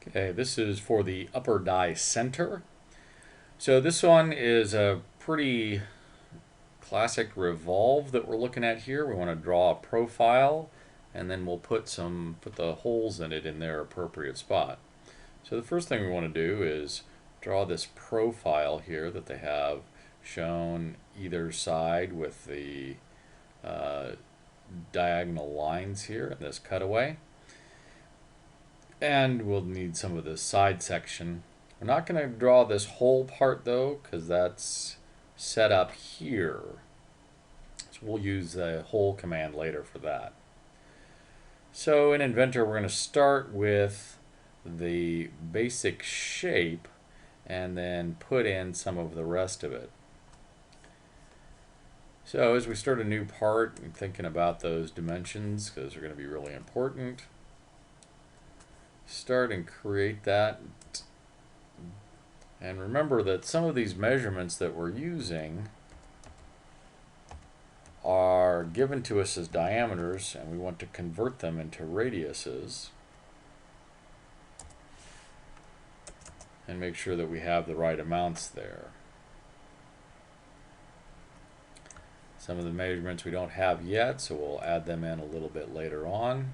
Okay, this is for the upper die center. So this one is a pretty classic revolve that we're looking at here. We want to draw a profile and then we'll put the holes in it in their appropriate spot. So the first thing we want to do is draw this profile here that they have shown either side with the diagonal lines here in this cutaway. And we'll need some of this side section. We're not going to draw this whole part though, because that's set up here. So we'll use the whole command later for that. So in Inventor, we're going to start with the basic shape and then put in some of the rest of it. So as we start a new part, I'm thinking about those dimensions because they're going to be really important. Start and create that. And remember that some of these measurements that we're using are given to us as diameters, and we want to convert them into radiuses and make sure that we have the right amounts there. Some of the measurements we don't have yet, so we'll add them in a little bit later on.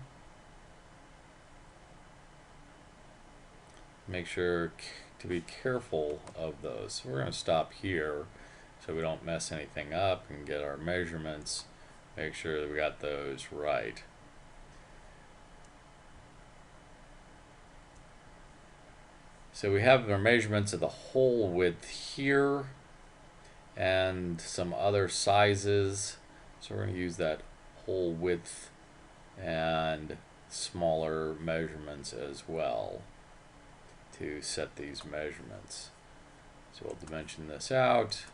Make sure to be careful of those. So we're going to stop here so we don't mess anything up and get our measurements. Make sure that we got those right. So we have our measurements of the hole width here and some other sizes. So we're going to use that hole width and smaller measurements as well to set these measurements. So we'll dimension this out.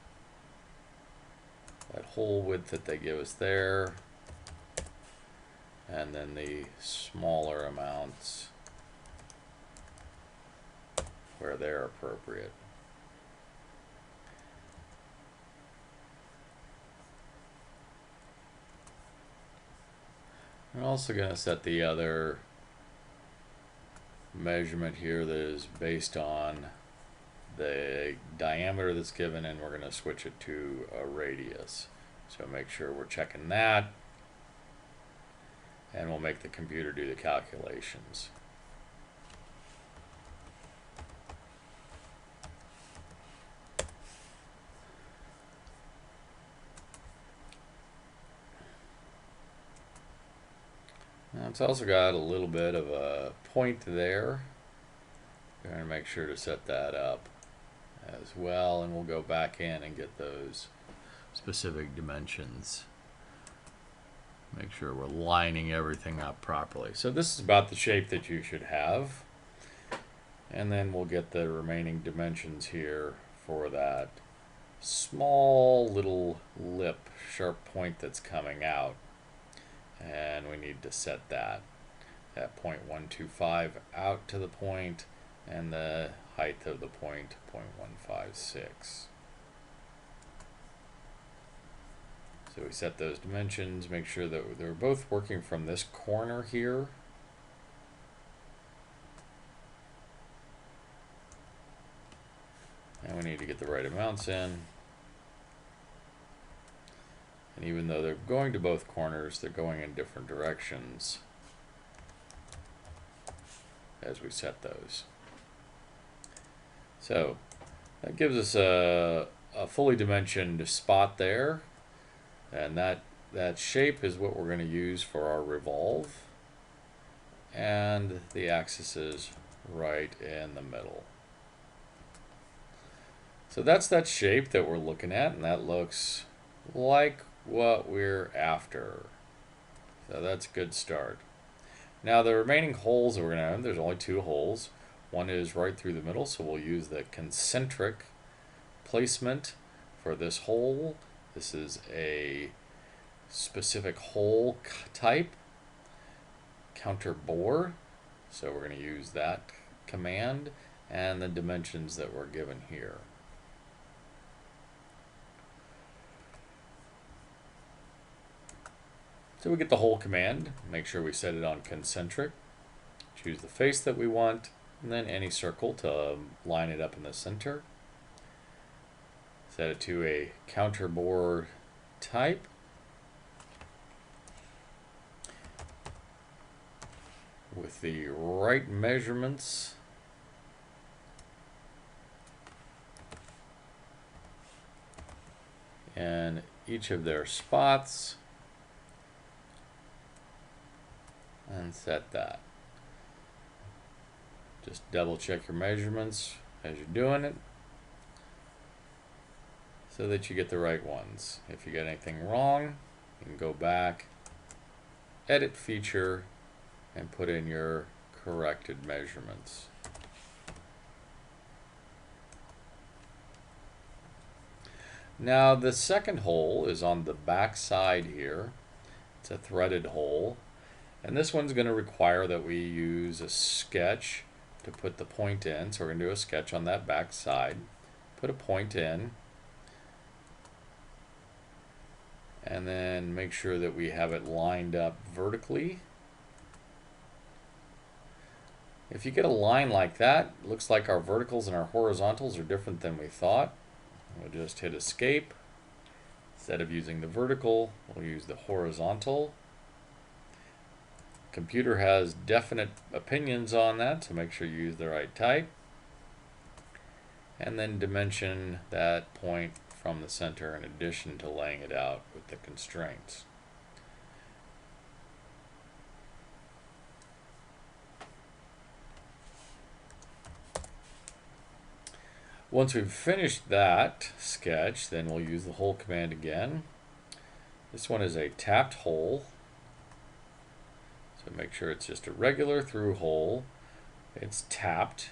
That hole width that they give us there, and then the smaller amounts where they're appropriate. I'm also going to set the other measurement here that is based on the diameter that's given, and we're going to switch it to a radius. So make sure we're checking that, and we'll make the computer do the calculations. Now it's also got a little bit of a point there. We're going to make sure to set that up as well, and we'll go back in and get those specific dimensions. Make sure we're lining everything up properly. So this is about the shape that you should have, and then we'll get the remaining dimensions here for that small little lip, sharp point that's coming out, and we need to set that at 0.125 out to the point, and the height of the point 0.156. So we set those dimensions, make sure that they're both working from this corner here. And we need to get the right amounts in. And even though they're going to both corners, they're going in different directions as we set those. So that gives us a fully dimensioned spot there, and that shape is what we're going to use for our revolve, and the axis is right in the middle. So that's that shape that we're looking at, and that looks like what we're after. So that's a good start. Now the remaining holes that we're going to have, there's only two holes. One is right through the middle, so we'll use the concentric placement for this hole. This is a specific hole type, counter bore. So we're going to use that command and the dimensions that were given here. So we get the hole command, make sure we set it on concentric, choose the face that we want, and then any circle to line it up in the center. Set it to a counter bore type. With the right measurements. And each of their spots. And set that. Just double check your measurements as you're doing it, so that you get the right ones. If you get anything wrong, you can go back, edit feature, and put in your corrected measurements. Now the second hole is on the back side here. It's a threaded hole, and this one's going to require that we use a sketch to put the point in. So we're going to do a sketch on that back side, put a point in, and then make sure that we have it lined up vertically. If you get a line like that, it looks like our verticals and our horizontals are different than we thought. We'll just hit escape. Instead of using the vertical, we'll use the horizontal. Computer has definite opinions on that, so make sure you use the right type. And then dimension that point from the center in addition to laying it out with the constraints. Once we've finished that sketch, then we'll use the hole command again. This one is a tapped hole. So make sure it's just a regular through hole. It's tapped.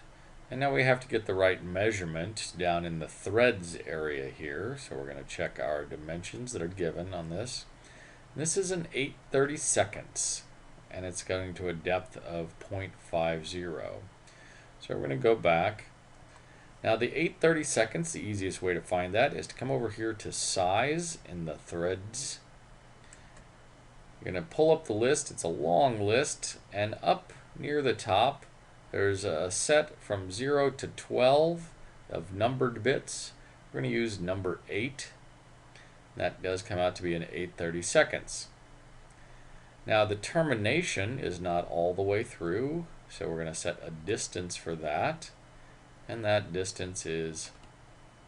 And now we have to get the right measurement down in the threads area here. So we're going to check our dimensions that are given on this. And this is an 8/32, and it's going to a depth of 0.50. So we're going to go back. Now the 8/32, the easiest way to find that is to come over here to size in the threads. You're going to pull up the list. It's a long list, and up near the top there's a set from 0 to 12 of numbered bits. We're going to use number 8. That does come out to be an 8/32. Now the termination is not all the way through, so we're going to set a distance for that, and that distance is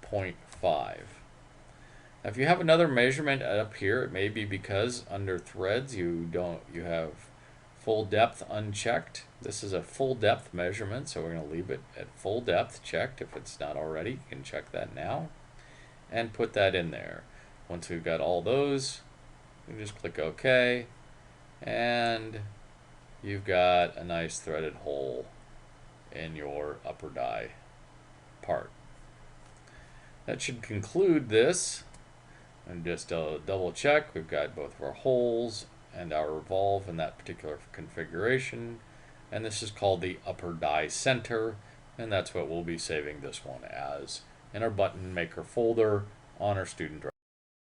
0.5. Now if you have another measurement up here, it may be because under threads you have full depth unchecked. This is a full depth measurement, so we're going to leave it at full depth checked. If it's not already, you can check that now and put that in there. Once we've got all those, we just click OK, and you've got a nice threaded hole in your upper die part. That should conclude this. And just double check, we've got both of our holes and our revolve in that particular configuration, and this is called the upper die center, and that's what we'll be saving this one as in our button maker folder on our student drive.